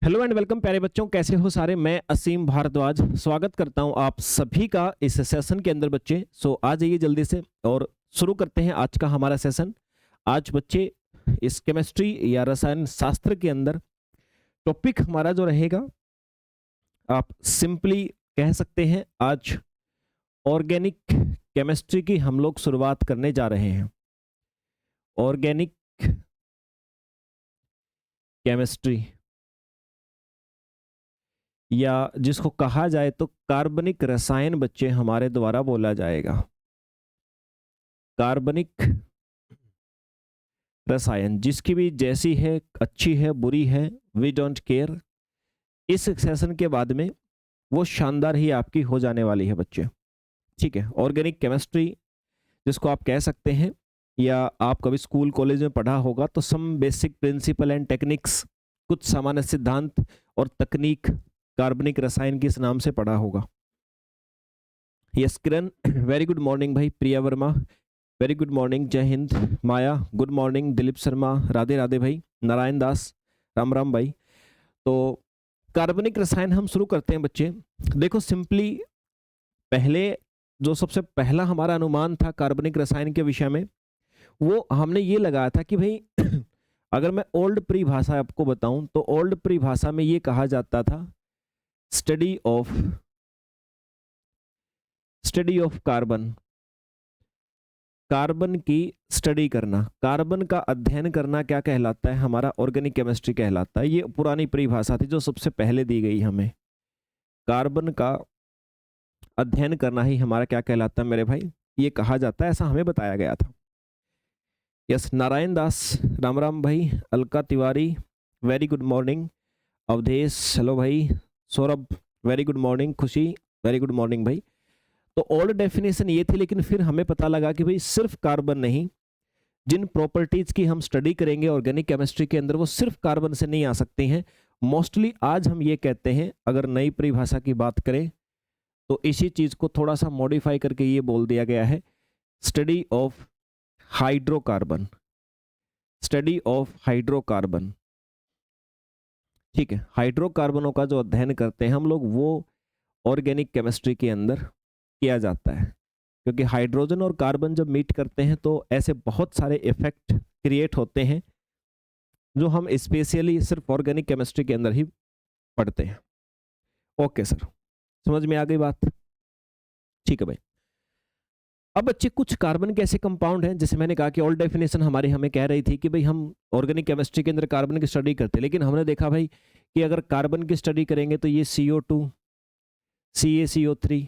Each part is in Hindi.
हेलो एंड वेलकम प्यारे बच्चों, कैसे हो सारे। मैं असीम भारद्वाज स्वागत करता हूं आप सभी का इस सेशन के अंदर बच्चे। आ जाइए जल्दी से और शुरू करते हैं आज का हमारा सेशन। आज बच्चे इस केमिस्ट्री या रसायन शास्त्र के अंदर टॉपिक हमारा जो रहेगा, आप सिंपली कह सकते हैं आज ऑर्गेनिक केमिस्ट्री की हम लोग शुरुआत करने जा रहे हैं। ऑर्गेनिक केमिस्ट्री या जिसको कहा जाए तो कार्बनिक रसायन बच्चे हमारे द्वारा बोला जाएगा। कार्बनिक रसायन जिसकी भी जैसी है, अच्छी है, बुरी है, वी डोंट केयर। इस सेशन के बाद में वो शानदार ही आपकी हो जाने वाली है बच्चे। ठीक है, ऑर्गेनिक केमिस्ट्री जिसको आप कह सकते हैं, या आप कभी स्कूल कॉलेज में पढ़ा होगा तो some basic principle and techniques, कुछ सामान्य सिद्धांत और तकनीक कार्बनिक रसायन के इस नाम से पढ़ा होगा। यस किरण, वेरी गुड मॉर्निंग भाई। प्रिया वर्मा, वेरी गुड मॉर्निंग। जय हिंद। माया, गुड मॉर्निंग। दिलीप शर्मा, राधे राधे भाई। नारायण दास, राम राम भाई। तो कार्बनिक रसायन हम शुरू करते हैं बच्चे। देखो सिंपली पहले जो सबसे पहला हमारा अनुमान था कार्बनिक रसायन के विषय में, वो हमने ये लगाया था कि भाई अगर मैं ओल्ड परिभाषा आपको बताऊं तो ओल्ड परिभाषा में ये कहा जाता था स्टडी ऑफ कार्बन। कार्बन की स्टडी करना, कार्बन का अध्ययन करना क्या कहलाता है? हमारा ऑर्गेनिक केमिस्ट्री कहलाता है। ये पुरानी परिभाषा थी जो सबसे पहले दी गई हमें। कार्बन का अध्ययन करना ही हमारा क्या कहलाता है मेरे भाई? ये कहा जाता है, ऐसा हमें बताया गया था। यस, नारायण दास, राम राम भाई। Alka Tiwari, very good morning. Awadhesh, hello भाई। Saurabh, very good morning. Khushi, very good morning भाई। तो ओल्ड डेफिनेशन ये थी, लेकिन फिर हमें पता लगा कि भाई सिर्फ कार्बन नहीं, जिन प्रॉपर्टीज की हम स्टडी करेंगे ऑर्गेनिक केमिस्ट्री के अंदर वो सिर्फ कार्बन से नहीं आ सकती हैं। मोस्टली आज हम ये कहते हैं, अगर नई परिभाषा की बात करें तो इसी चीज को थोड़ा सा मॉडिफाई करके ये बोल दिया गया है, study of hydrocarbon. Study of hydrocarbon, ठीक है। हाइड्रोकार्बनों का जो अध्ययन करते हैं हम लोग, वो ऑर्गेनिक केमिस्ट्री के अंदर किया जाता है, क्योंकि हाइड्रोजन और कार्बन जब मीट करते हैं तो ऐसे बहुत सारे इफेक्ट क्रिएट होते हैं जो हम स्पेशली सिर्फ ऑर्गेनिक केमिस्ट्री के अंदर ही पढ़ते हैं। ओके सर, समझ में आ गई बात? ठीक है भाई। अब बच्चे कुछ कार्बन के ऐसे कंपाउंड हैं, जैसे मैंने कहा कि ओल्ड डेफिनेशन हमारी हमें कह रही थी कि भाई हम ऑर्गेनिक केमिस्ट्री के अंदर कार्बन की स्टडी करते हैं, लेकिन हमने देखा भाई कि अगर कार्बन की स्टडी करेंगे तो ये CO2, CaCO3,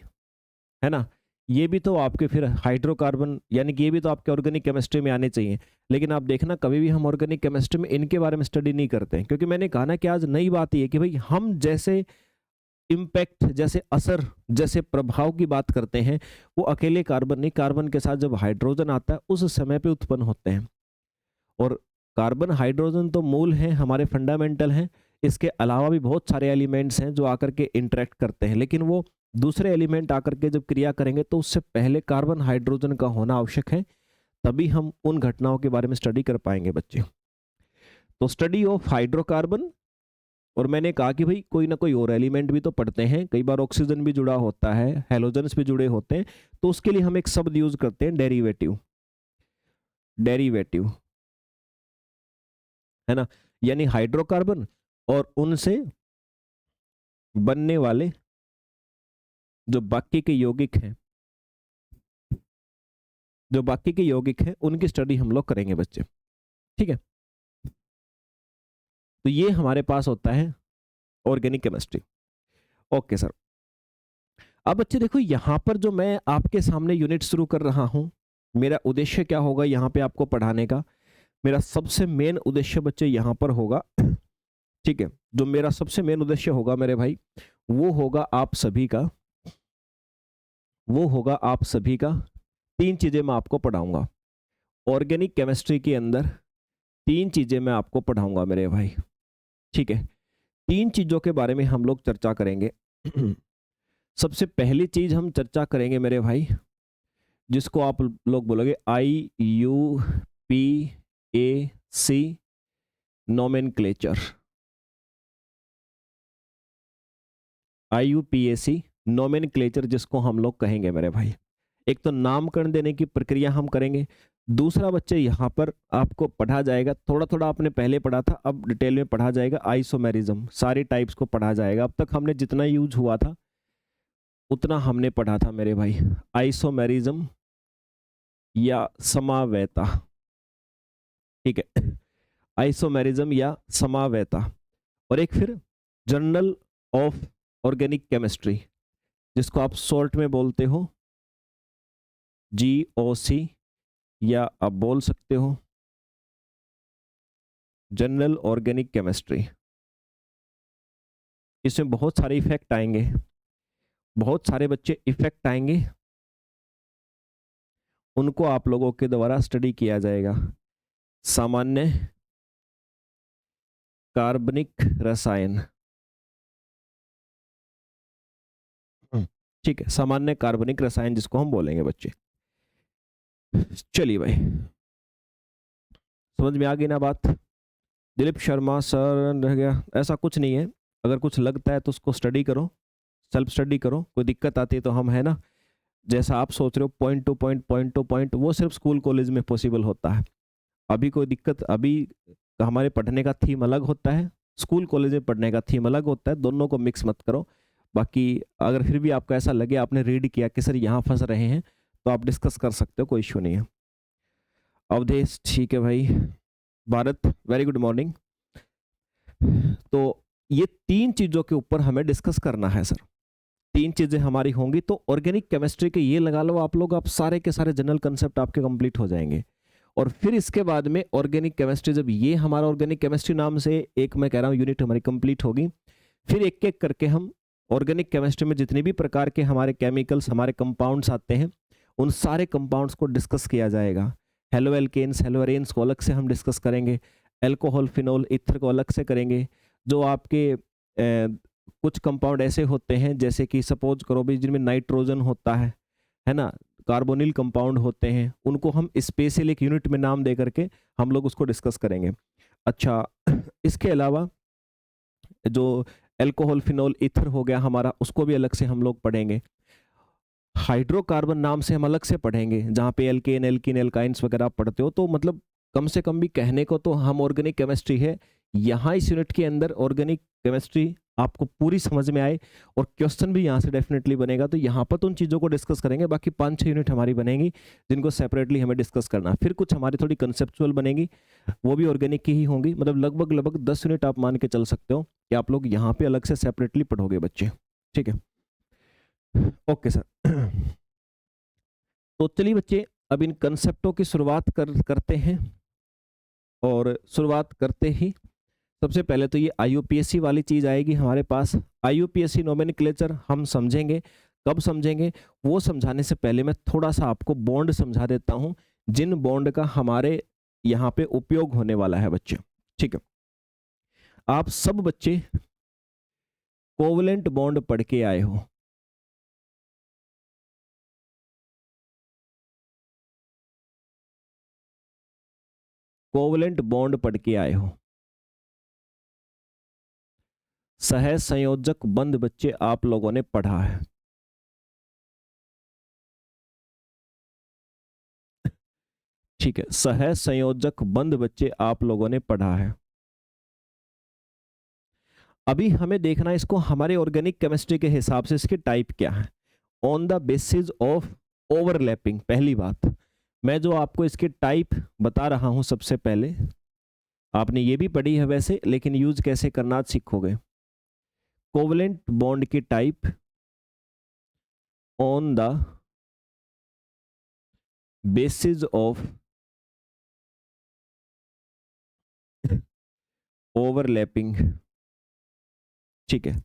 है ना, ये भी तो आपके फिर हाइड्रोकार्बन, यानी कि ये भी तो आपके ऑर्गेनिक केमिस्ट्री में आने चाहिए। लेकिन आप देखना कभी भी हम ऑर्गेनिक केमिस्ट्री में इनके बारे में स्टडी नहीं करते हैं, क्योंकि मैंने कहा ना कि आज नई बात ये है कि भाई हम जैसे इम्पैक्ट, जैसे असर, जैसे प्रभाव की बात करते हैं, वो अकेले कार्बन नहीं, कार्बन के साथ जब हाइड्रोजन आता है उस समय पे उत्पन्न होते हैं। और कार्बन हाइड्रोजन तो मूल हैं, हमारे फंडामेंटल हैं। इसके अलावा भी बहुत सारे एलिमेंट्स हैं जो आकर के इंटरेक्ट करते हैं, लेकिन वो दूसरे एलिमेंट आकर के जब क्रिया करेंगे तो उससे पहले कार्बन हाइड्रोजन का होना आवश्यक है, तभी हम उन घटनाओं के बारे में स्टडी कर पाएंगे बच्चे। तो स्टडी ऑफ हाइड्रोकार्बन, और मैंने कहा कि भाई कोई ना कोई और एलिमेंट भी तो पढ़ते हैं, कई बार ऑक्सीजन भी जुड़ा होता है, हेलोजन्स भी जुड़े होते हैं, तो उसके लिए हम एक शब्द यूज करते हैं, डेरिवेटिव। डेरिवेटिव, है ना, यानी हाइड्रोकार्बन और उनसे बनने वाले जो बाकी के यौगिक हैं, जो बाकी के यौगिक हैं उनकी स्टडी हम लोग करेंगे बच्चे। ठीक है, तो ये हमारे पास होता है ऑर्गेनिक केमिस्ट्री। Okay sir. अब बच्चे देखो, यहां पर जो मैं आपके सामने यूनिट शुरू कर रहा हूं, मेरा उद्देश्य क्या होगा यहाँ पे आपको पढ़ाने का? मेरा सबसे मेन उद्देश्य बच्चे यहाँ पर होगा, ठीक है, जो मेरा सबसे मेन उद्देश्य होगा मेरे भाई, वो होगा आप सभी का, वो होगा आप सभी का, तीन चीजें मैं आपको पढ़ाऊंगा ऑर्गेनिक केमिस्ट्री के अंदर। तीन चीजें मैं आपको पढ़ाऊंगा मेरे भाई, ठीक है। तीन चीजों के बारे में हम लोग चर्चा करेंगे। सबसे पहली चीज हम चर्चा करेंगे मेरे भाई, जिसको आप लोग बोलोगे IUPAC, नोमेनक्लेचर। IUPAC नोमेनक्लेचर जिसको हम लोग कहेंगे मेरे भाई। एक तो नामकरण देने की प्रक्रिया हम करेंगे, दूसरा बच्चे यहाँ पर आपको पढ़ा जाएगा, थोड़ा थोड़ा आपने पहले पढ़ा था, अब डिटेल में पढ़ा जाएगा आइसोमेरिज्म, सारी टाइप्स को पढ़ा जाएगा। अब तक हमने जितना यूज हुआ था उतना हमने पढ़ा था मेरे भाई। आइसोमेरिज्म या समावेता, ठीक है, आइसोमेरिज्म या समावेता। और एक फिर जर्नल ऑफ ऑर्गेनिक केमिस्ट्री जिसको आप शॉर्ट में बोलते हो GOC, या आप बोल सकते हो जनरल ऑर्गेनिक केमिस्ट्री। इसमें बहुत सारे इफेक्ट आएंगे, बहुत सारे बच्चे इफेक्ट आएंगे, उनको आप लोगों के द्वारा स्टडी किया जाएगा। सामान्य कार्बनिक रसायन, ठीक है, सामान्य कार्बनिक रसायन जिसको हम बोलेंगे बच्चे। चलिए भाई, समझ में आ गई ना बात? दिलीप शर्मा सर रह गया, ऐसा कुछ नहीं है। अगर कुछ लगता है तो उसको स्टडी करो, सेल्फ स्टडी करो। कोई दिक्कत आती है तो हम, है ना, जैसा आप सोच रहे हो point two point, point two point, वो सिर्फ स्कूल कॉलेज में पॉसिबल होता है। अभी कोई दिक्कत, अभी हमारे पढ़ने का थीम अलग होता है, स्कूल कॉलेज में पढ़ने का थीम अलग होता है, दोनों को मिक्स मत करो। बाकी अगर फिर भी आपको ऐसा लगे आपने रीड किया कि सर यहाँ फंस रहे हैं, तो आप डिस्कस कर सकते हो, कोई इश्यू नहीं है। अवधेश, ठीक है भाई। Bharat, very good morning. तो ये तीन चीजों के ऊपर हमें डिस्कस करना है सर, तीन चीजें हमारी होंगी तो ऑर्गेनिक केमिस्ट्री के ये लगा लो आप लोग, आप सारे के सारे जनरल कंसेप्ट आपके कंप्लीट हो जाएंगे। और फिर इसके बाद में ऑर्गेनिक केमिस्ट्री, जब ये हमारा ऑर्गेनिक केमिस्ट्री नाम से एक, मैं कह रहा हूँ, यूनिट हमारी कंप्लीट होगी, फिर एक एक करके हम ऑर्गेनिक केमिस्ट्री में जितने भी प्रकार के हमारे केमिकल्स, हमारे कंपाउंड्स आते हैं, उन सारे कंपाउंड्स को डिस्कस किया जाएगा। हेलो एल्केन्स, हेलो अरेन्स को अलग से हम डिस्कस करेंगे, एल्कोहल, फिनोल, ईथर को अलग से करेंगे। जो आपके कुछ कंपाउंड ऐसे होते हैं जैसे कि सपोज करो भी जिनमें नाइट्रोजन होता है ना, कार्बोनिल कंपाउंड होते हैं, उनको हम स्पेशल एक यूनिट में नाम दे करके हम लोग उसको डिस्कस करेंगे। अच्छा, इसके अलावा जो एल्कोहल, फिनोल, ईथर हो गया हमारा, उसको भी अलग से हम लोग पढ़ेंगे। हाइड्रोकार्बन नाम से हम अलग से पढ़ेंगे, जहाँ पे एल्केन, एल्कीन, एल्काइंस वगैरह आप पढ़ते हो। तो मतलब कम से कम भी कहने को तो हम ऑर्गेनिक केमिस्ट्री है, यहाँ इस यूनिट के अंदर ऑर्गेनिक केमिस्ट्री आपको पूरी समझ में आए, और क्वेश्चन भी यहाँ से डेफिनेटली बनेगा, तो यहाँ पर तो उन चीज़ों को डिस्कस करेंगे। बाकी 5-6 यूनिट हमारी बनेंगी जिनको सेपरेटली हमें डिस्कस करना। फिर कुछ हमारी थोड़ी कंसेप्चुअल बनेगी, वो भी ऑर्गेनिक की ही होंगी। मतलब लगभग 10 यूनिट आप मान के चल सकते हो कि आप लोग यहाँ पे अलग से सेपरेटली पढ़ोगे बच्चे, ठीक है? Okay sir. तो चलिए बच्चे, अब इन कंसेप्टों की शुरुआत करते हैं। और शुरुआत करते ही सबसे पहले तो ये IUPAC वाली चीज आएगी हमारे पास। IUPAC नोमेनक्लेचर हम समझेंगे, कब समझेंगे वो समझाने से पहले मैं थोड़ा सा आपको बॉन्ड समझा देता हूं, जिन बॉन्ड का हमारे यहाँ पे उपयोग होने वाला है बच्चे, ठीक है? आप सब बच्चे कोवलेंट बॉन्ड पढ़ के आए हो, कोवलेंट बॉन्ड पढ़ के आए हो। सह संयोजक बंध बच्चे आप लोगों ने पढ़ा है, ठीक है? सह संयोजक बंध बच्चे आप लोगों ने पढ़ा है। अभी हमें देखना है इसको हमारे ऑर्गेनिक केमिस्ट्री के हिसाब से इसके टाइप क्या है, on the basis of overlapping. पहली बात, मैं जो आपको इसके टाइप बता रहा हूं, सबसे पहले आपने ये भी पढ़ी है वैसे, लेकिन यूज कैसे करना आज सीखोगे। कोवलेंट बॉन्ड की type on the basis of overlapping, ठीक है?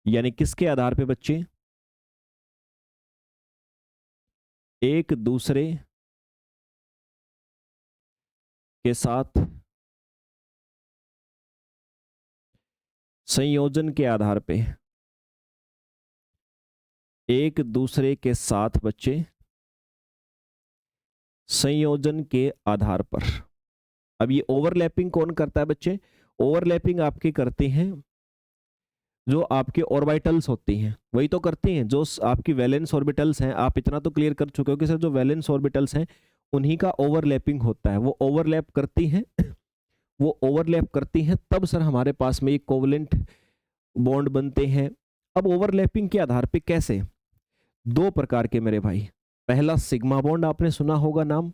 यानी किसके आधार पे बच्चे? एक दूसरे के साथ संयोजन के आधार पे, एक दूसरे के साथ बच्चे संयोजन के आधार पर। अब ये ओवरलैपिंग कौन करता है बच्चे? ओवरलैपिंग आपके करते हैं जो आपके ऑर्बिटल्स होती हैं वही तो करती हैं, जो आपकी वैलेंस ऑर्बिटल्स हैं। आप इतना तो क्लियर कर चुके हो कि सर जो वैलेंस ऑर्बिटल्स हैं उन्हीं का ओवरलैपिंग होता है, वो ओवरलैप करती हैं वो ओवरलैप करती हैं, तब सर हमारे पास में एक कोवलेंट बॉन्ड बनते हैं। अब ओवरलैपिंग के आधार पे कैसे? दो प्रकार के मेरे भाई। पहला सिग्मा बॉन्ड, आपने सुना होगा नाम,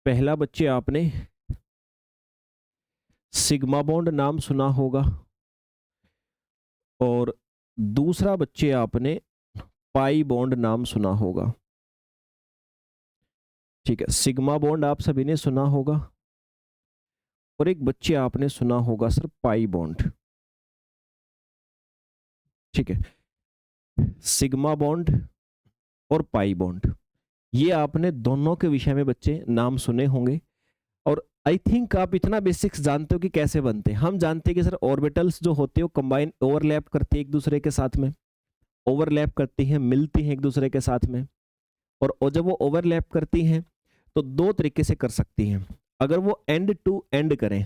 पहला बच्चे आपने सिग्मा बॉन्ड नाम सुना होगा, और दूसरा बच्चे आपने पाई बॉन्ड नाम सुना होगा। ठीक है, सिग्मा बॉन्ड आप सभी ने सुना होगा, और एक बच्चे आपने सुना होगा सर पाई बॉन्ड। ठीक है, सिग्मा बॉन्ड और पाई बॉन्ड, ये आपने दोनों के विषय में बच्चे नाम सुने होंगे। और आई थिंक आप इतना बेसिक्स जानते हो कि कैसे बनते हैं। हम जानते हैं कि सर ऑर्बिटल्स जो होते हैं वो कंबाइन ओवरलैप करते हैं एक दूसरे के साथ में, ओवरलैप करती हैं, मिलती हैं एक दूसरे के साथ में। और जब वो ओवरलैप करती हैं तो दो तरीके से कर सकती हैं। अगर वो एंड टू एंड करें,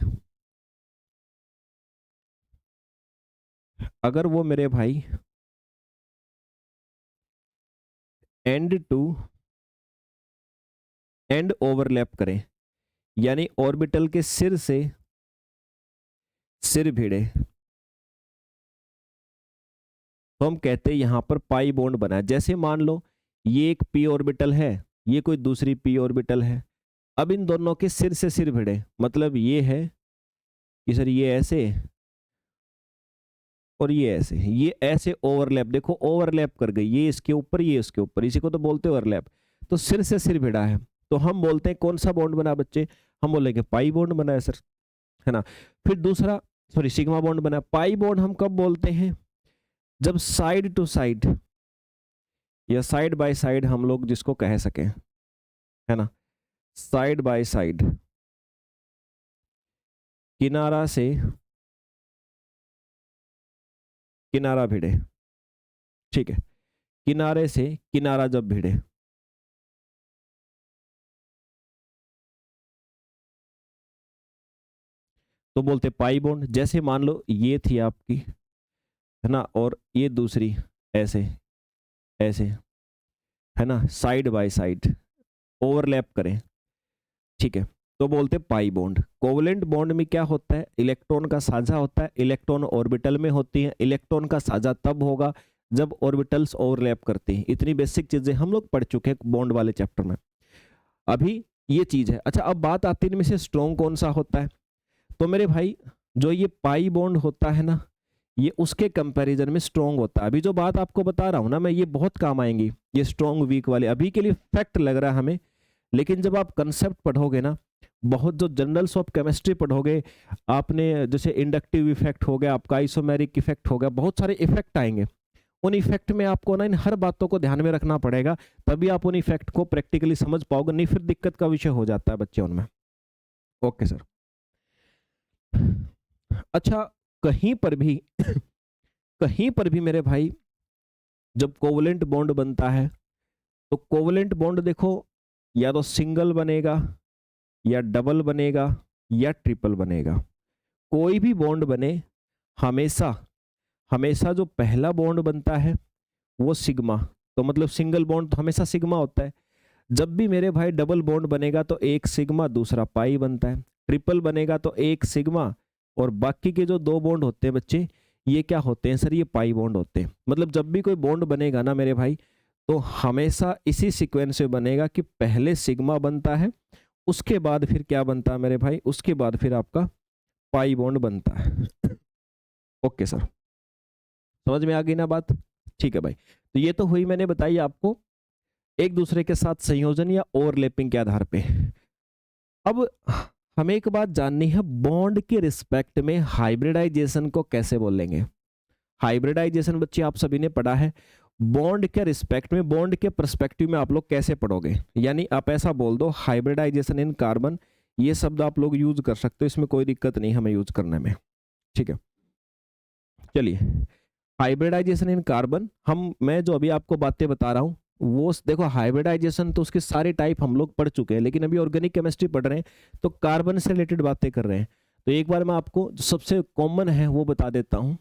अगर वो मेरे भाई एंड टू एंड ओवरलैप करें, यानी ऑर्बिटल के सिर से सिर भिड़े, तो हम कहते हैं यहां पर पाई बॉन्ड बना है। जैसे मान लो ये एक पी ऑर्बिटल है, ये कोई दूसरी पी ऑर्बिटल है। अब इन दोनों के सिर से सिर भिड़े, मतलब ये है कि सर ये ऐसे और ये ऐसे ओवरलैप, देखो ओवरलैप कर गई, ये इसके ऊपर ये इसके ऊपर, इसी को तो बोलते हैं ओवरलैप। तो सिर से सिर भिड़ा है, तो हम बोलते हैं कौन सा बॉन्ड बना बच्चे? हम बोलेंगे पाई बॉन्ड बना है सर, है ना। फिर दूसरा, सॉरी, सिग्मा बॉन्ड बना। पाई बॉन्ड हम कब बोलते हैं? जब साइड टू साइड या साइड बाय साइड हम लोग जिसको कह सकें, है ना, साइड बाय साइड, किनारा से किनारा भिड़े। ठीक है, किनारे से किनारा जब भिड़े, तो बोलते पाई बॉन्ड। जैसे मान लो ये थी आपकी, है ना, और ये दूसरी ऐसे ऐसे, है ना, साइड बाय साइड ओवरलैप करें। ठीक है, तो बोलते पाई बॉन्ड। कोवलेंट बॉन्ड में क्या होता है? इलेक्ट्रॉन का साझा होता है, इलेक्ट्रॉन ऑर्बिटल में होती है। इलेक्ट्रॉन का साझा तब होगा जब ऑर्बिटल्स ओवरलैप करती हैं। इतनी बेसिक चीजें हम लोग पढ़ चुके हैं बॉन्ड वाले चैप्टर में, अभी ये चीज है। अच्छा, अब बात आती है इनमें से स्ट्रॉन्ग कौन सा होता है। तो मेरे भाई जो ये पाई बॉन्ड होता है ना, ये उसके कंपैरिजन में स्ट्रॉन्ग होता है। अभी जो बात आपको बता रहा हूं ना मैं, ये बहुत काम आएंगी, ये स्ट्रॉन्ग वीक वाले। अभी के लिए फैक्ट लग रहा है हमें, लेकिन जब आप कंसेप्ट पढ़ोगे ना, बहुत जो जनरल्स ऑफ केमिस्ट्री पढ़ोगे आपने, जैसे इंडक्टिव इफेक्ट हो गया आपका, आइसोमेरिक इफेक्ट हो गया, बहुत सारे इफेक्ट आएंगे। उन इफेक्ट में आपको ना इन हर बातों को ध्यान में रखना पड़ेगा, तभी आप उन इफेक्ट को प्रैक्टिकली समझ पाओगे, नहीं फिर दिक्कत का विषय हो जाता है बच्चे उनमें। Okay sir. अच्छा, कहीं पर भी कहीं पर भी मेरे भाई जब कोवलेंट बॉन्ड बनता है, तो कोवलेंट बॉन्ड देखो या तो सिंगल बनेगा या डबल बनेगा या ट्रिपल बनेगा। कोई भी बॉन्ड बने, हमेशा हमेशा जो पहला बॉन्ड बनता है वो सिग्मा, तो मतलब सिंगल बॉन्ड तो हमेशा सिग्मा होता है। जब भी मेरे भाई डबल बॉन्ड बनेगा तो एक सिग्मा दूसरा पाई बनता है। ट्रिपल बनेगा तो एक सिग्मा, और बाकी के जो दो बॉन्ड होते हैं बच्चे, ये क्या होते हैं सर? ये पाई बॉन्ड होते हैं। मतलब जब भी कोई बॉन्ड बनेगा ना मेरे भाई, तो हमेशा इसी सीक्वेंस से बनेगा कि पहले सिग्मा बनता है, उसके बाद फिर क्या बनता है मेरे भाई? उसके बाद फिर आपका पाई बॉन्ड बनता है। ओके सर, समझ में आ गई ना बात? ठीक है भाई, तो ये तो हुई, मैंने बताई आपको एक दूसरे के साथ संयोजन या ओवरलैपिंग के आधार पे। अब हमें एक बात जाननी है, बॉन्ड के रिस्पेक्ट में हाइब्रिडाइजेशन को कैसे बोलेंगे? हाइब्रिडाइजेशन बच्चे आप सभी ने पढ़ा है, बॉन्ड के रिस्पेक्ट में, बॉन्ड के पर्सपेक्टिव में आप लोग कैसे पढ़ोगे? यानी आप ऐसा बोल दो, हाइब्रिडाइजेशन इन कार्बन, ये शब्द आप लोग यूज कर सकते हो, इसमें कोई दिक्कत नहीं हमें यूज करने में। ठीक है, चलिए, हाइब्रिडाइजेशन इन कार्बन, मैं जो अभी आपको बातें बता रहा हूं वो देखो, हाइब्रिडाइजेशन तो उसके सारे टाइप हम लोग पढ़ चुके हैं, लेकिन अभी ऑर्गेनिक केमिस्ट्री पढ़ रहे हैं तो कार्बन से रिलेटेड बातें कर रहे हैं। तो एक बार मैं आपको जो सबसे कॉमन है वो बता देता हूँ,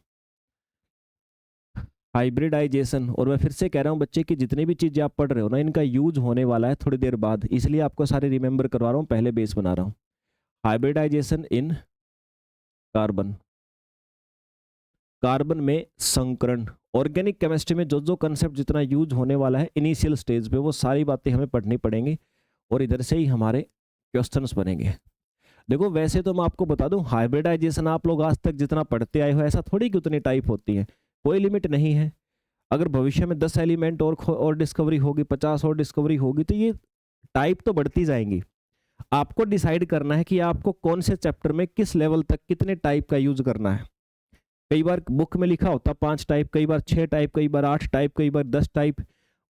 हाइब्रिडाइजेशन। और मैं फिर से कह रहा हूँ बच्चे की जितनी भी चीजें आप पढ़ रहे हो ना, इनका यूज होने वाला है थोड़ी देर बाद, इसलिए आपको सारे रिमेंबर करवा रहा हूँ, पहले बेस बना रहा हूँ। हाइब्रिडाइजेशन इन कार्बन, कार्बन में संकरण। ऑर्गेनिक केमिस्ट्री में जो जो कंसेप्ट जितना यूज होने वाला है इनिशियल स्टेज पे, वो सारी बातें हमें पढ़नी पड़ेंगी और इधर से ही हमारे क्वेश्चंस बनेंगे। देखो वैसे तो मैं आपको बता दूं, हाइब्रिडाइजेशन आप लोग आज तक जितना पढ़ते आए हो, ऐसा थोड़ी कि उतनी टाइप होती है, कोई लिमिट नहीं है। अगर भविष्य में 10 एलिमेंट और डिस्कवरी होगी, 50 और डिस्कवरी होगी, तो ये टाइप तो बढ़ती जाएंगी। आपको डिसाइड करना है कि आपको कौन से चैप्टर में किस लेवल तक कितने टाइप का यूज करना है। कई बार बुक में लिखा होता 5 टाइप, कई बार 6 टाइप, कई बार 8 टाइप, कई बार 10 टाइप।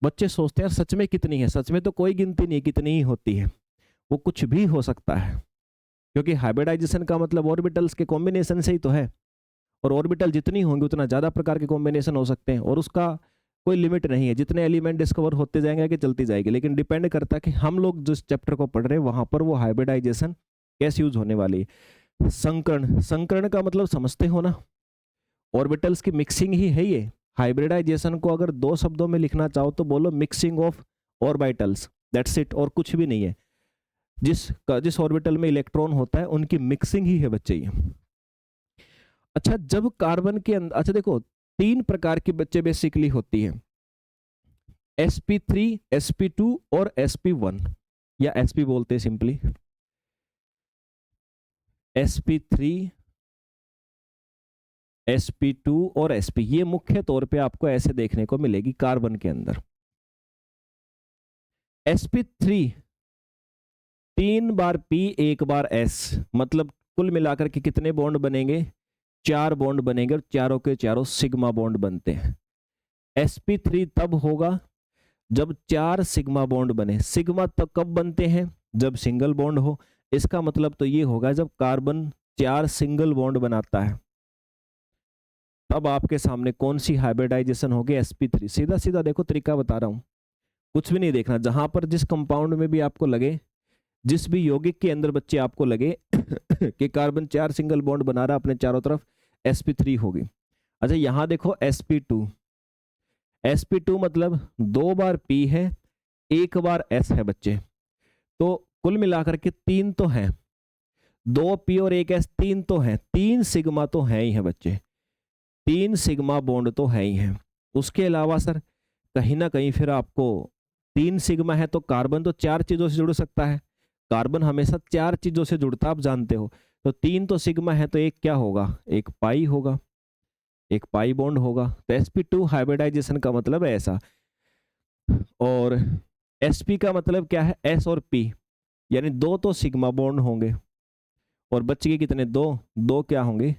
बच्चे सोचते हैं सच में कितनी है, सच में तो कोई गिनती नहीं कितनी ही होती है, वो कुछ भी हो सकता है, क्योंकि हाइब्रिडाइजेशन का मतलब ऑर्बिटल्स के कॉम्बिनेशन से ही तो है, और ऑर्बिटल जितनी होंगी उतना ज्यादा प्रकार के कॉम्बिनेशन हो सकते हैं, और उसका कोई लिमिट नहीं है, जितने एलिमेंट डिस्कवर होते जाएंगे आगे चलती जाएगी। लेकिन डिपेंड करता है कि हम लोग जिस चैप्टर को पढ़ रहे हैं वहां पर वो हाइब्रिडाइजेशन कैसे यूज होने वाली है। संकरण, संकरण का मतलब समझते हो ना, ऑर्बिटल्स की मिक्सिंग ही है ये। हाइब्रिडाइजेशन को अगर 2 शब्दों में लिखना चाहो तो बोलो mixing of orbitals, that's it, और कुछ भी नहीं है। जिस ऑर्बिटल में इलेक्ट्रॉन होता है उनकी मिक्सिंग ही है बच्चे ये। अच्छा, जब कार्बन के अंदर, अच्छा देखो 3 प्रकार की बच्चे बेसिकली होती है, sp3, sp2 और sp1, या sp बोलते हैं सिंपली। sp3, sp2 और sp, ये मुख्य तौर पे आपको ऐसे देखने को मिलेगी कार्बन के अंदर। sp3 3 बार p 1 बार s, मतलब कुल मिलाकर के कितने बॉन्ड बनेंगे, 4 बॉन्ड बनेंगे, और चारों के चारों सिग्मा बॉन्ड बनते हैं। sp3 तब होगा जब 4 सिग्मा बॉन्ड बने। सिग्मा तब कब बनते हैं, जब सिंगल बॉन्ड हो। इसका मतलब तो ये होगा जब कार्बन 4 सिंगल बॉन्ड बनाता है, तब आपके सामने कौन सी हाइब्रिडाइजेशन होगी, sp3। सीधा सीधा देखो तरीका बता रहा हूं, कुछ भी नहीं देखना, जहां पर जिस कंपाउंड में भी आपको लगे, जिस भी यौगिक के अंदर बच्चे आपको लगे कि कार्बन 4 सिंगल बॉन्ड बना रहा अपने चारों तरफ, sp3 होगी। अच्छा यहां देखो sp2, sp2 मतलब 2 बार p है, 1 बार s है बच्चे, तो कुल मिलाकर के 3 तो हैं, 2 p और 1 s, 3 तो हैं, 3 सिग्मा तो है ही है बच्चे, 3 सिग्मा बॉन्ड तो है ही है। उसके अलावा सर कहीं ना कहीं फिर आपको 3 सिग्मा है तो कार्बन तो 4 चीजों से जुड़ सकता है, कार्बन हमेशा 4 चीजों से जुड़ता आप जानते हो, तो 3 तो सिग्मा है तो एक क्या होगा, एक पाई होगा, एक पाई बॉन्ड होगा। तो sp2 हाइब्रिडाइजेशन का मतलब है ऐसा। और sp का मतलब क्या है, s और p, यानी 2 तो सिग्मा बॉन्ड होंगे, और बच गए कितने, 2, 2 क्या होंगे,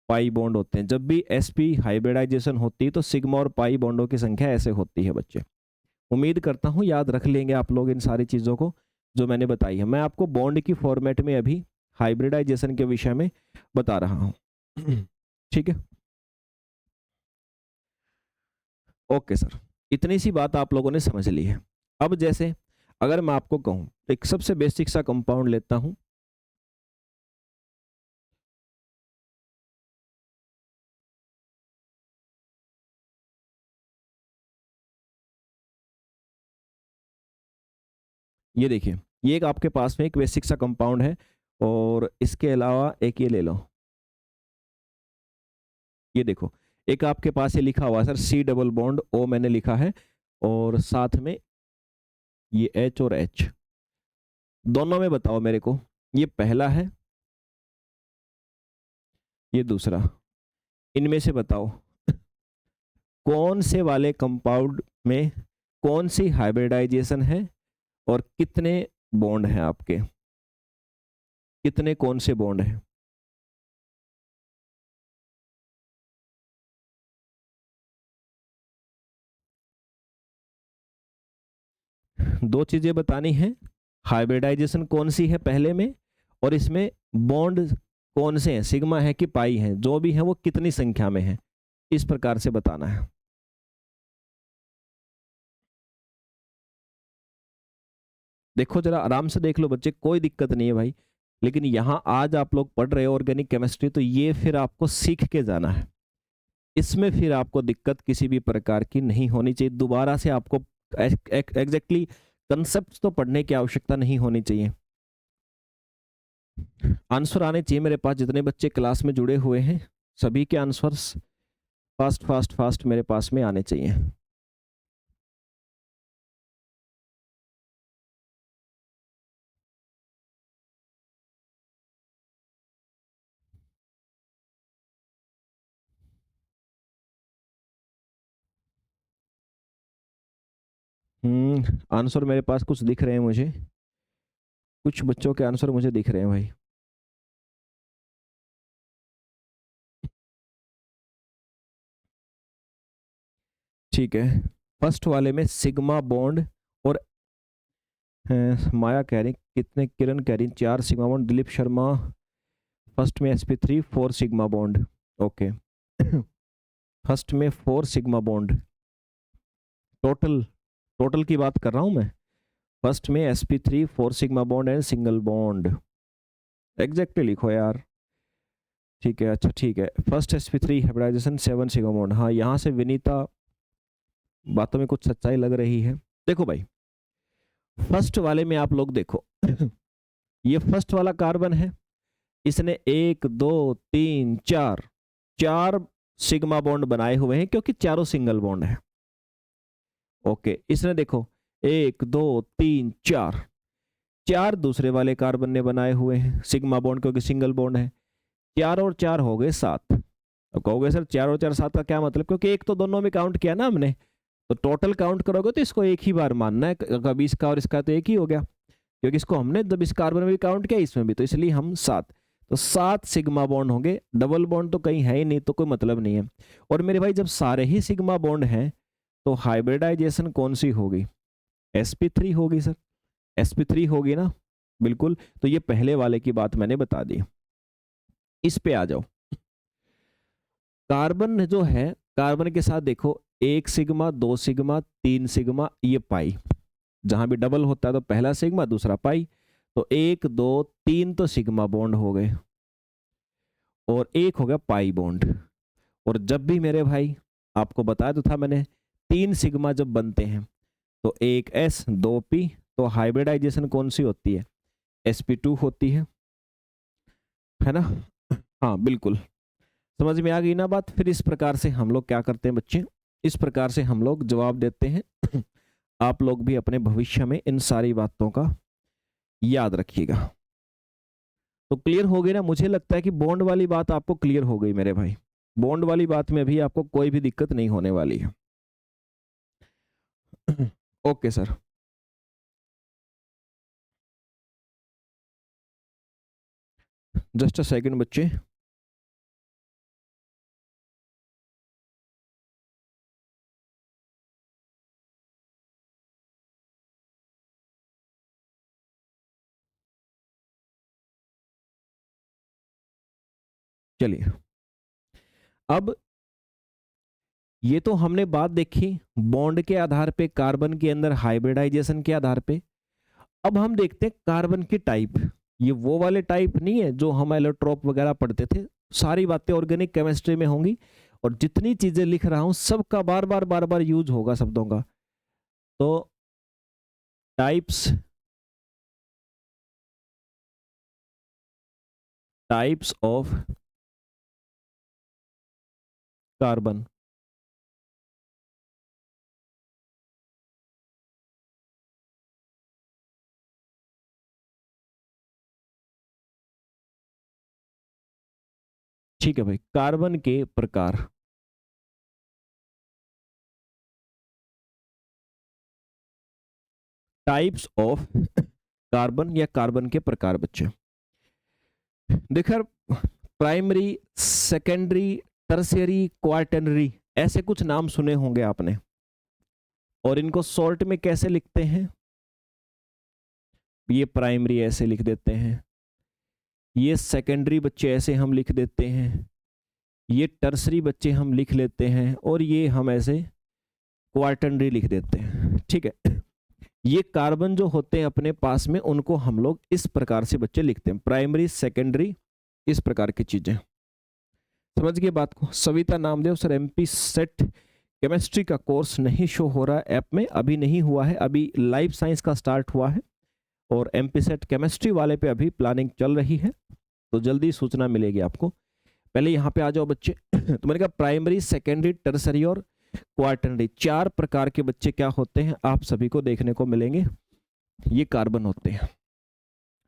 पाई बॉन्ड होते हैं। जब भी sp हाइब्रिडाइजेशन होती है तो सिग्मा और पाई बॉन्डों की संख्या ऐसे होती है बच्चे। उम्मीद करता हूं याद रख लेंगे आप लोग इन सारी चीजों को जो मैंने बताई है। मैं आपको बॉन्ड की फॉर्मेट में अभी हाइब्रिडाइजेशन के विषय में बता रहा हूं। ठीक है, ओके सर, इतनी सी बात आप लोगों ने समझ ली है। अब जैसे अगर मैं आपको कहूं, एक सबसे बेसिक सा कंपाउंड लेता हूं, ये देखिए, ये एक आपके पास में एक बेसिक सा कंपाउंड है, और इसके अलावा एक ये ले लो, ये देखो, एक आपके पास ये लिखा हुआ है sir C double bond O मैंने लिखा है, और साथ में ये H और H, दोनों में बताओ मेरे को, ये पहला है, ये दूसरा, इनमें से बताओ कौन से वाले कंपाउंड में कौन सी हाइब्रिडाइजेशन है, और कितने बॉन्ड हैं आपके, कितने कौन से बॉन्ड हैं। दो चीजें बतानी है, हाइब्रिडाइजेशन कौन सी है पहले में, और इसमें बॉन्ड कौन से हैं, सिग्मा है कि पाई है, जो भी है वो कितनी संख्या में है, इस प्रकार से बताना है। देखो जरा आराम से देख लो बच्चे, कोई दिक्कत नहीं है भाई, लेकिन यहाँ आज आप लोग पढ़ रहे हो ऑर्गेनिक केमिस्ट्री, तो ये फिर आपको सीख के जाना है। इसमें फिर आपको दिक्कत किसी भी प्रकार की नहीं होनी चाहिए। दोबारा से आपको एग्जैक्टली कंसेप्ट तो पढ़ने की आवश्यकता नहीं होनी चाहिए। आंसर आने चाहिए मेरे पास, जितने बच्चे क्लास में जुड़े हुए हैं सभी के आंसर्स फास्ट फास्ट फास्ट मेरे पास में आने चाहिए। आंसर मेरे पास कुछ दिख रहे हैं मुझे, कुछ बच्चों के आंसर मुझे दिख रहे हैं भाई। ठीक है, फर्स्ट वाले में सिग्मा बॉन्ड और माया कह रही कितने, किरण कह रही 4 sigma bond, Dilip Sharma first में sp3 4 sigma bond. Okay first में 4 सिग्मा बॉन्ड, टोटल टोटल की बात कर रहा हूं मैं। फर्स्ट में sp3 4 sigma bond and single bond, exactly लिखो यार। ठीक है, अच्छा ठीक है, first sp3 hybridisation 7 sigma bond. हाँ, यहाँ से विनीता बातों में कुछ सच्चाई लग रही है। देखो भाई, फर्स्ट वाले में आप लोग देखो ये फर्स्ट वाला कार्बन है, इसने 1 2 3 4 4 सिग्मा बॉन्ड बनाए हुए हैं क्योंकि चारों सिंगल बॉन्ड है। ओके, इसने देखो 1 2 3 4 4 दूसरे वाले कार्बन ने बनाए हुए हैं सिग्मा बॉन्ड क्योंकि सिंगल बॉन्ड है। 4 और 4 हो गए 7। अब कहोगे सर 4 और 4 7 का क्या मतलब, क्योंकि एक तो दोनों में काउंट किया ना हमने, तो टोटल काउंट करोगे तो इसको एक ही बार मानना है, कभी इसका और इसका तो एक ही हो गया, क्योंकि इसको हमने जब इस कार्बन में भी काउंट किया इसमें भी, तो इसलिए हम 7, तो 7 सिग्मा बॉन्ड होंगे। डबल बॉन्ड तो कहीं है ही नहीं, तो कोई मतलब नहीं है। और मेरे भाई जब सारे ही सिग्मा बॉन्ड हैं तो हाइब्रिडाइजेशन कौन सी होगी, sp3 होगी सर, sp3 होगी ना, बिल्कुल। तो ये पहले वाले की बात मैंने बता दी। इस पे आ जाओ, कार्बन जो है, कार्बन के साथ देखो 1 सिग्मा 2 सिग्मा 3 सिग्मा, ये पाई, जहां भी डबल होता है तो पहला सिग्मा दूसरा पाई, तो 1 2 3 तो सिग्मा बॉन्ड हो गए और एक हो गया पाई बॉन्ड। और जब भी मेरे भाई आपको बताया तो था मैंने, 3 सिग्मा जब बनते हैं तो 1 s 2 p, तो हाइब्रिडाइजेशन कौन सी होती है, sp2 होती है ना। हाँ बिल्कुल, समझ में आ गई ना बात। फिर इस प्रकार से हम लोग क्या करते हैं बच्चे, इस प्रकार से हम लोग जवाब देते हैं। आप लोग भी अपने भविष्य में इन सारी बातों का याद रखिएगा। तो क्लियर हो गई ना, मुझे लगता है कि बॉन्ड वाली बात आपको क्लियर हो गई मेरे भाई, बॉन्ड वाली बात में भी आपको कोई भी दिक्कत नहीं होने वाली है। Okay sir, just a second बच्चे। चलिए, अब ये तो हमने बात देखी बॉन्ड के आधार पे, कार्बन के अंदर हाइब्रिडाइजेशन के आधार पे। अब हम देखते हैं कार्बन की टाइप। ये वो वाले टाइप नहीं है जो हम एलोट्रोप वगैरह पढ़ते थे, सारी बातें ऑर्गेनिक केमिस्ट्री में होंगी, और जितनी चीजें लिख रहा हूं सबका बार बार यूज होगा शब्दों का। तो टाइप्स, टाइप्स ऑफ कार्बन। ठीक है भाई, कार्बन के प्रकार, टाइप्स ऑफ कार्बन या कार्बन के प्रकार बच्चे। देखकर प्राइमरी, सेकेंडरी, टर्शियरी, क्वार्टनरी, ऐसे कुछ नाम सुने होंगे आपने, और इनको शॉर्ट में कैसे लिखते हैं, ये प्राइमरी ऐसे लिख देते हैं, ये सेकेंडरी बच्चे ऐसे हम लिख देते हैं, ये टर्सरी बच्चे हम लिख लेते हैं, और ये हम ऐसे क्वार्टनरी लिख देते हैं। ठीक है, ये कार्बन जो होते हैं अपने पास में, उनको हम लोग इस प्रकार से बच्चे लिखते हैं, प्राइमरी, सेकेंडरी, इस प्रकार की चीजें। समझ गए बात को? Savita Namdev sir, MP set chemistry का कोर्स नहीं शो हो रहा है ऐप में, अभी नहीं हुआ है, अभी लाइफ साइंस का स्टार्ट हुआ है और एमपी सेट केमिस्ट्री वाले पे अभी प्लानिंग चल रही है, तो जल्दी सूचना मिलेगी आपको। पहले यहाँ पे आ जाओ बच्चे। तो मैंने कहा प्राइमरी, सेकेंडरी, टर्सरी और क्वार्टरनरी, 4 प्रकार के बच्चे क्या होते हैं आप सभी को देखने को मिलेंगे, ये कार्बन होते हैं।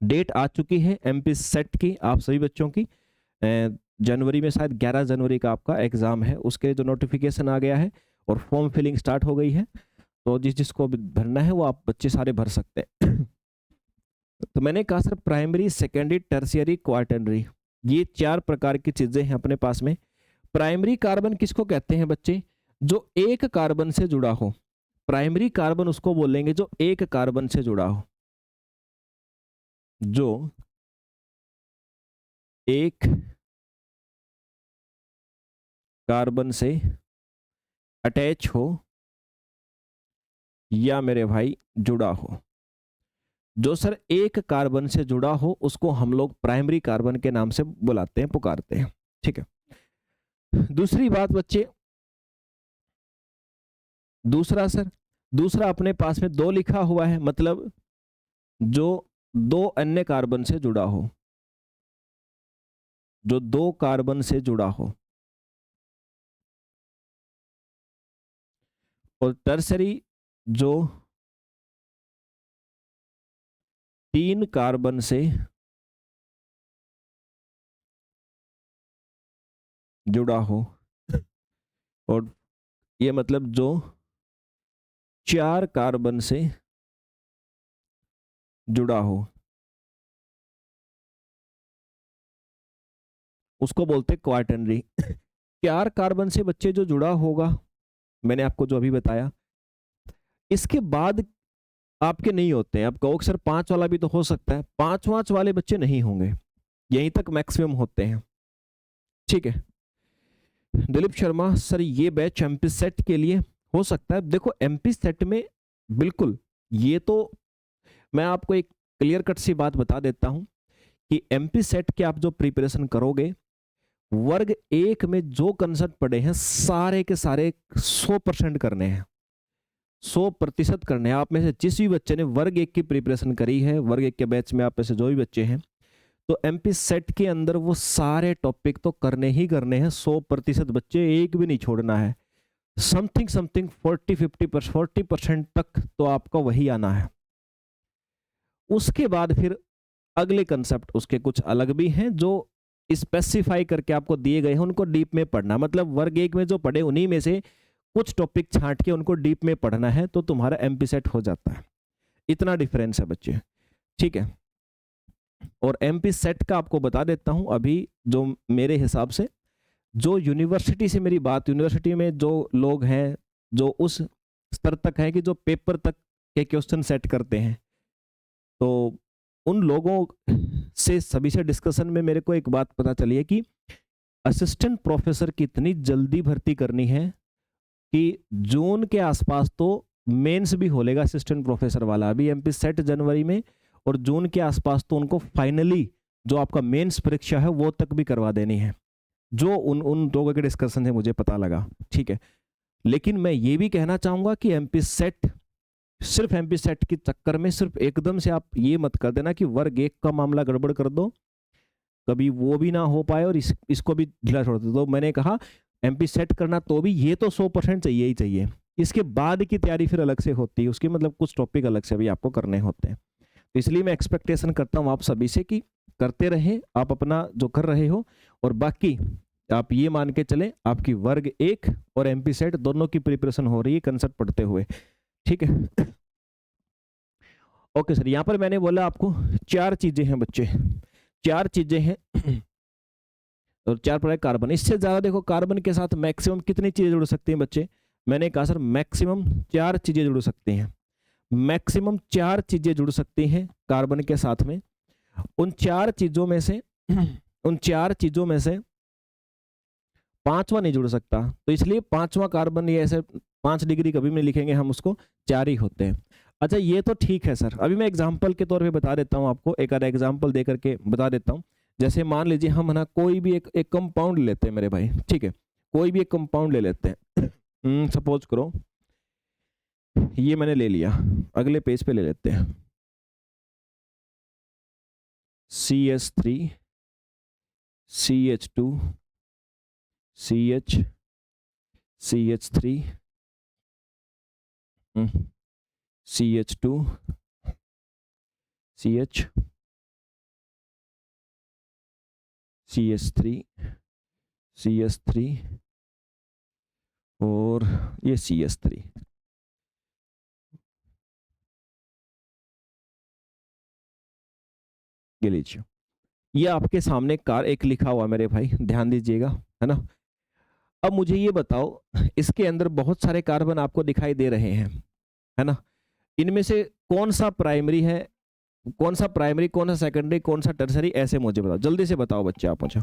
डेट आ चुकी है एमपी सेट की आप सभी बच्चों की, जनवरी में, शायद 11 जनवरी का आपका एग्जाम है, उसके लिए जो नोटिफिकेशन आ गया है और फॉर्म फिलिंग स्टार्ट हो गई है, तो जिसको भरना है वो आप बच्चे सारे भर सकते हैं। तो मैंने कहा sir primary, secondary, tertiary, quaternary, ये 4 प्रकार की चीजें हैं अपने पास में। प्राइमरी कार्बन किसको कहते हैं बच्चे? जो एक कार्बन से जुड़ा हो, प्राइमरी कार्बन उसको बोलेंगे जो एक कार्बन से जुड़ा हो, जो एक कार्बन से अटैच हो या मेरे भाई जुड़ा हो। जो सर एक कार्बन से जुड़ा हो उसको हम लोग प्राइमरी कार्बन के नाम से बुलाते हैं, पुकारते हैं, ठीक है। दूसरी बात बच्चे, दूसरा सर, दूसरा अपने पास में 2 लिखा हुआ है, मतलब जो 2 अन्य कार्बन से जुड़ा हो, जो 2 कार्बन से जुड़ा हो। और टर्सरी जो 3 कार्बन से जुड़ा हो, और ये मतलब जो 4 कार्बन से जुड़ा हो, उसको बोलते हैं क्वार्टरनरी। 4 कार्बन से बच्चे जो जुड़ा होगा, मैंने आपको जो अभी बताया, इसके बाद आपके नहीं होते हैं। आप कहोगे सर 5 वाला भी तो हो सकता है, 5 वाले बच्चे नहीं होंगे, यहीं तक मैक्सिमम होते हैं, ठीक है। दिलीप शर्मा सर ये बैच एमपी सेट के लिए हो सकता है? देखो एमपी सेट में बिल्कुल, ये तो मैं आपको एक क्लियर कट सी बात बता देता हूं कि एमपी सेट के आप जो प्रिपरेशन करोगे, वर्ग 1 में जो कंसेप्ट पढ़े हैं सारे के सारे 100% करने हैं, 100% करने हैं। आप में से जिस भी बच्चे ने वर्ग 1 की प्रिपरेशन करी है, वर्ग 1 के बैच में आप में से जो भी बच्चे हैं, तो एमपी सेट के अंदर वो सारे टॉपिक तो करने ही करने हैं, 100% बच्चे, एक भी नहीं छोड़ना है। समथिंग 40% तक तो आपका वही आना है। उसके बाद फिर अगले कंसेप्ट उसके कुछ अलग भी हैं जो स्पेसिफाई करके आपको दिए गए हैं, उनको डीप में पढ़ना, मतलब वर्ग 1 में जो पढ़े उन्हीं में से कुछ टॉपिक छांट के उनको डीप में पढ़ना है, तो तुम्हारा एमपी सेट हो जाता है। इतना डिफरेंस है बच्चे, ठीक है। और एमपी सेट का आपको बता देता हूं अभी, जो मेरे हिसाब से, जो यूनिवर्सिटी से मेरी बात, यूनिवर्सिटी में जो लोग हैं जो उस स्तर तक हैं कि जो पेपर तक के क्वेश्चन सेट करते हैं, तो उन लोगों से सभी से डिस्कशन में मेरे को एक बात पता चली है कि असिस्टेंट प्रोफेसर की इतनी जल्दी भर्ती करनी है कि जून के आसपास तो मेंस भी होलेगा असिस्टेंट प्रोफेसर वाला, अभी एमपी सेट जनवरी में, और जून के आसपास तो उनको फाइनली जो आपका मेंस परीक्षा है वो तक भी करवा देनी है, जो उन लोगों के डिस्कशन से मुझे पता लगा, ठीक है। लेकिन मैं ये भी कहना चाहूंगा कि एमपी सेट, सिर्फ एमपी सेट के चक्कर में सिर्फ एकदम से आप ये मत कर देना कि वर्ग 1 का मामला गड़बड़ कर दो, कभी वो भी ना हो पाए और इसको भी ढीला छोड़ दो। तो मैंने कहा एमपी सेट करना तो भी ये तो 100% चाहिए ही चाहिए, इसके बाद की तैयारी फिर अलग से होती है, उसकी मतलब कुछ टॉपिक अलग से भी आपको करने होते हैं। तो इसलिए मैं एक्सपेक्टेशन करता हूँ आप सभी से कि करते रहे आप अपना जो कर रहे हो, और बाकी आप ये मान के चले आपकी वर्ग 1 और एमपी सेट दोनों की प्रिपरेशन हो रही है कंसेप्ट पढ़ते हुए, ठीक है। ओके सर, यहां पर मैंने बोला आपको 4 चीजें हैं बच्चे, 4 चीजें हैं और 4 प्रकार कार्बन। इससे ज्यादा देखो कार्बन के साथ मैक्सिमम कितनी चीजें जुड़ सकती हैं बच्चे? मैंने कहा सर मैक्सिमम 4 चीजें जुड़ सकती हैं, मैक्सिमम 4 चीजें जुड़ सकती हैं कार्बन के साथ में। उन 4 चीजों में से उन 4 चीजों में से 5वां नहीं जुड़ सकता, तो इसलिए 5वां कार्बन, ये ऐसे 5 डिग्री कभी भी नहीं लिखेंगे हम उसको, 4 ही होते हैं। अच्छा ये तो ठीक है सर, अभी मैं एग्जांपल के तौर पे बता देता हूँ आपको, एक आधा एग्जांपल दे करके बता देता हूँ। जैसे मान लीजिए हम है ना कोई भी एक कंपाउंड लेते हैं मेरे भाई, ठीक है, कोई भी एक कंपाउंड ले लेते हैं। सपोज करो ये मैंने ले लिया, अगले पेज पे ले लेते हैं CS3 CH2 CH CH3 CH2 CH CH3 CH3 और ये CS3। ये लीजिए, ये आपके सामने कार एक लिखा हुआ मेरे भाई, ध्यान दीजिएगा, है ना। अब मुझे ये बताओ इसके अंदर बहुत सारे कार्बन आपको दिखाई दे रहे हैं, है ना। इनमें से कौन सा प्राइमरी है, कौन सा प्राइमरी, कौन सा सेकेंडरी, कौन सा टर्सरी, ऐसे मुझे बताओ, जल्दी से बताओ बच्चे आप मुझे।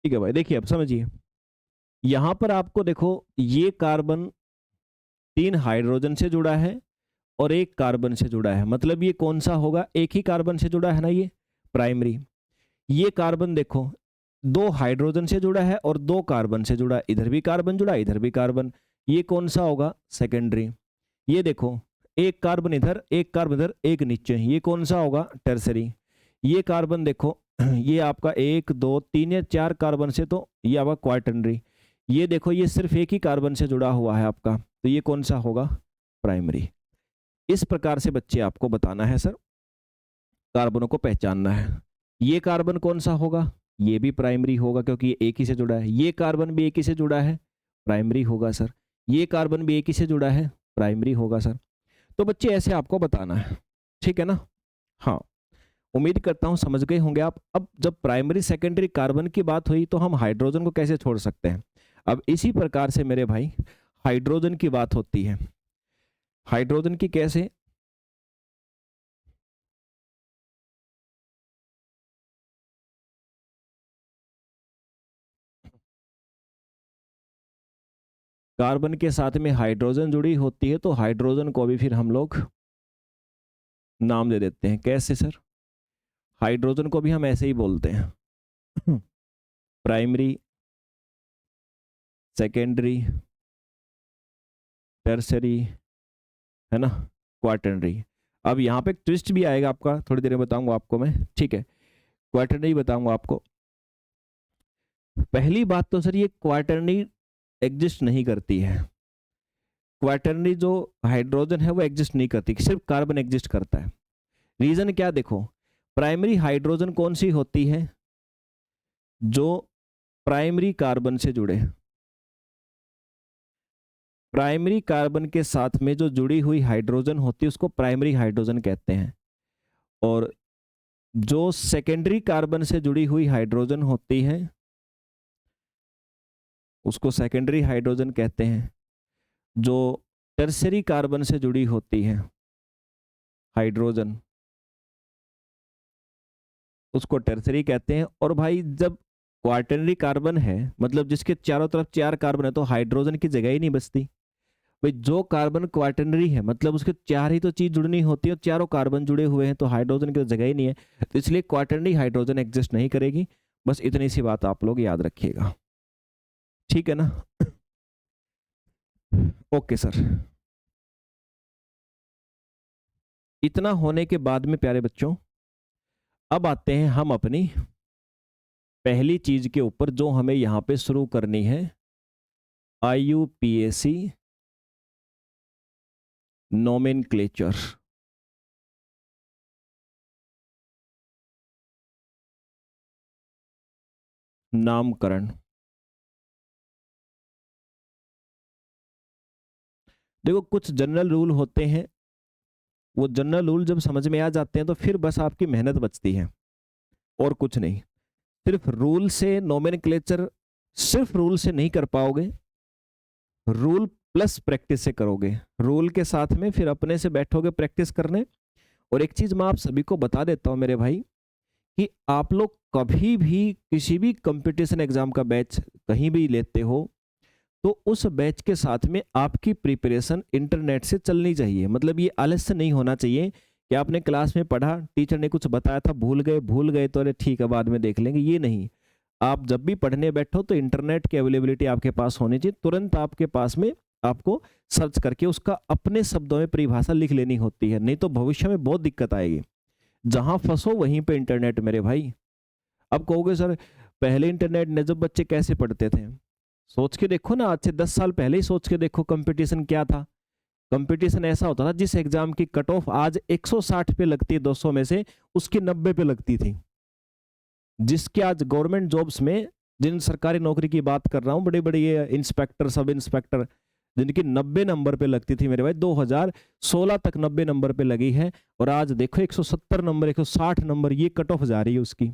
ठीक है भाई, देखिए अब समझिए, यहां पर आपको देखो ये कार्बन 3 हाइड्रोजन से जुड़ा है और एक कार्बन से जुड़ा है, मतलब ये कौन सा होगा, एक ही कार्बन से जुड़ा है ना, ये प्राइमरी। ये कार्बन देखो 2 हाइड्रोजन से जुड़ा है और 2 कार्बन से जुड़ा है, इधर भी कार्बन जुड़ा, इधर भी कार्बन, ये कौन सा होगा, सेकेंडरी। ये देखो एक कार्बन इधर, एक कार्बन इधर, एक नीचे, ये कौन सा होगा, टर्सरी। ये कार्बन देखो ये आपका 1 2 3 या 4 कार्बन से, तो ये आपका क्वार्टनरी। ये देखो ये सिर्फ एक ही कार्बन से जुड़ा हुआ है आपका, तो ये कौन सा होगा, प्राइमरी। इस प्रकार से बच्चे आपको बताना है सर, कार्बनों को पहचानना है। ये कार्बन कौन सा होगा, ये भी प्राइमरी होगा क्योंकि ये एक ही से जुड़ा है। ये कार्बन भी एक ही से जुड़ा है, प्राइमरी होगा सर। ये कार्बन भी एक ही से जुड़ा है, प्राइमरी होगा सर। तो बच्चे ऐसे आपको बताना है, ठीक है ना। हाँ, उम्मीद करता हूं समझ गए होंगे आप। अब जब प्राइमरी सेकेंडरी कार्बन की बात हुई तो हम हाइड्रोजन को कैसे छोड़ सकते हैं। अब इसी प्रकार से मेरे भाई हाइड्रोजन की बात होती है। हाइड्रोजन की कैसे, कार्बन के साथ में हाइड्रोजन जुड़ी होती है, तो हाइड्रोजन को भी फिर हम लोग नाम दे देते हैं। कैसे सर? हाइड्रोजन को भी हम ऐसे ही बोलते हैं, प्राइमरी, सेकेंडरी, टर्सरी, है ना, क्वाटरनरी। अब यहाँ पे एक ट्विस्ट भी आएगा आपका, थोड़ी देर में बताऊंगा आपको मैं, ठीक है। क्वाटरनरी बताऊंगा आपको। पहली बात तो सर ये क्वाटरनरी एग्जिस्ट नहीं करती है। क्वाटरनरी जो हाइड्रोजन है वो एग्जिस्ट नहीं करती, सिर्फ कार्बन एग्जिस्ट करता है। रीजन क्या? देखो, प्राइमरी हाइड्रोजन कौन सी होती है? जो प्राइमरी कार्बन से जुड़े, प्राइमरी कार्बन के साथ में जो जुड़ी हुई हाइड्रोजन होती है उसको प्राइमरी हाइड्रोजन कहते हैं। और जो सेकेंडरी कार्बन से जुड़ी हुई हाइड्रोजन होती है उसको सेकेंडरी हाइड्रोजन कहते हैं। जो टर्सरी कार्बन से जुड़ी होती है हाइड्रोजन उसको टर्सरी कहते हैं। और भाई जब क्वाटरनरी कार्बन है, मतलब जिसके चारों तरफ 4 कार्बन है, तो हाइड्रोजन की जगह ही नहीं बचती। भाई जो कार्बन क्वाटरनरी है मतलब उसके 4 ही तो चीज जुड़नी होती है, और चारों कार्बन जुड़े हुए हैं, तो हाइड्रोजन की तो जगह ही नहीं है। तो इसलिए क्वाटरनरी हाइड्रोजन एग्जिस्ट नहीं करेगी। बस इतनी सी बात आप लोग याद रखिएगा, ठीक है ना? Okay sir. इतना होने के बाद में प्यारे बच्चों, अब आते हैं हम अपनी पहली चीज के ऊपर जो हमें यहां पे शुरू करनी है, IUPAC नोमेनक्लेचर। नामकरण। देखो कुछ जनरल रूल होते हैं, वो जनरल रूल जब समझ में आ जाते हैं तो फिर बस आपकी मेहनत बचती है और कुछ नहीं। सिर्फ रूल से नोमेनक्लेचर, सिर्फ रूल से नहीं कर पाओगे, रूल प्लस प्रैक्टिस से करोगे। रूल के साथ में फिर अपने से बैठोगे प्रैक्टिस करने। और एक चीज मैं आप सभी को बता देता हूं मेरे भाई, कि आप लोग कभी भी किसी भी कंपटीशन एग्जाम का बैच कहीं भी लेते हो तो उस बैच के साथ में आपकी प्रिपरेशन इंटरनेट से चलनी चाहिए। मतलब ये आलस्य नहीं होना चाहिए कि आपने क्लास में पढ़ा, टीचर ने कुछ बताया था, भूल गए तो अरे ठीक है बाद में देख लेंगे, ये नहीं। आप जब भी पढ़ने बैठो तो इंटरनेट की अवेलेबिलिटी आपके पास होनी चाहिए, तुरंत आपके पास में आपको सर्च करके उसका अपने शब्दों में परिभाषा लिख लेनी होती है, नहीं तो भविष्य में बहुत दिक्कत आएगी। जहां फंसो वहीं पे इंटरनेट मेरे भाई। अब कहोगे सर पहले इंटरनेट ने जब बच्चे कैसे पढ़ते थे, सोच के देखो ना, आज से 10 साल पहले ही सोच के देखो कंपटीशन क्या था। कंपटीशन ऐसा होता था जिस एग्जाम की कट ऑफ आज 160 पे लगती है 200 में से, उसकी 90 पे लगती थी। जिसके आज गवर्नमेंट जॉब्स में, जिन सरकारी नौकरी की बात कर रहा हूं, बड़े बड़े ये इंस्पेक्टर, सब इंस्पेक्टर, जिनकी 90 नंबर पे लगती थी मेरे भाई, 2016 तक 90 नंबर पे लगी है। और आज देखो 170 नंबर, 160 नंबर, ये कट ऑफ जा रही है उसकी।